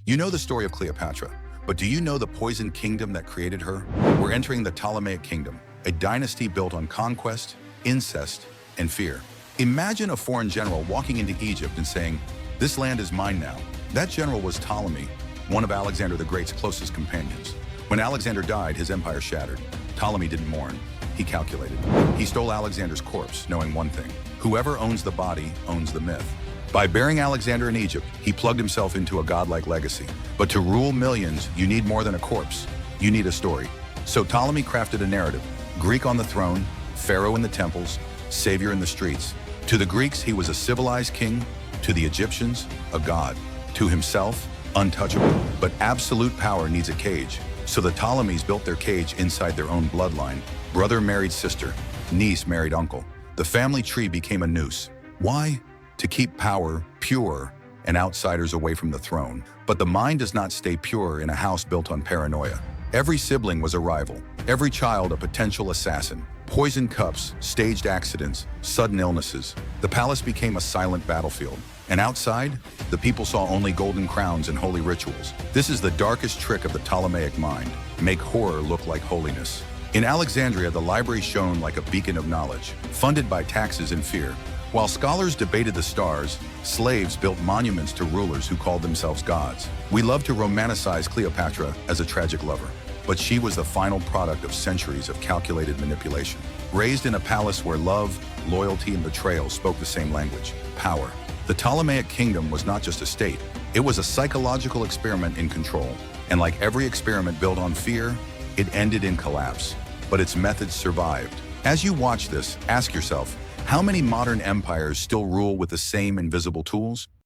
You know the story of Cleopatra, but do you know the poisoned kingdom that created her? We're entering the Ptolemaic Kingdom, a dynasty built on conquest, incest, and fear. Imagine a foreign general walking into Egypt and saying, "This land is mine now." That general was Ptolemy, one of Alexander the Great's closest companions. When Alexander died, his empire shattered. Ptolemy didn't mourn. He calculated. He stole Alexander's corpse, knowing one thing: whoever owns the body owns the myth. By burying Alexander in Egypt, he plugged himself into a godlike legacy. But to rule millions, you need more than a corpse. You need a story. So Ptolemy crafted a narrative: Greek on the throne, Pharaoh in the temples, savior in the streets. To the Greeks, he was a civilized king. To the Egyptians, a god. To himself, untouchable. But absolute power needs a cage. So the Ptolemies built their cage inside their own bloodline. Brother married sister, niece married uncle. The family tree became a noose. Why? To keep power pure and outsiders away from the throne. But the mind does not stay pure in a house built on paranoia. Every sibling was a rival, every child a potential assassin. Poisoned cups, staged accidents, sudden illnesses. The palace became a silent battlefield. And outside, the people saw only golden crowns and holy rituals. This is the darkest trick of the Ptolemaic mind: make horror look like holiness. In Alexandria, the library shone like a beacon of knowledge, funded by taxes and fear. While scholars debated the stars, slaves built monuments to rulers who called themselves gods. We love to romanticize Cleopatra as a tragic lover, but she was the final product of centuries of calculated manipulation. Raised in a palace where love, loyalty, and betrayal spoke the same language: power. The Ptolemaic Kingdom was not just a state, it was a psychological experiment in control. And like every experiment built on fear, it ended in collapse. But its methods survived. As you watch this, ask yourself, how many modern empires still rule with the same invisible tools?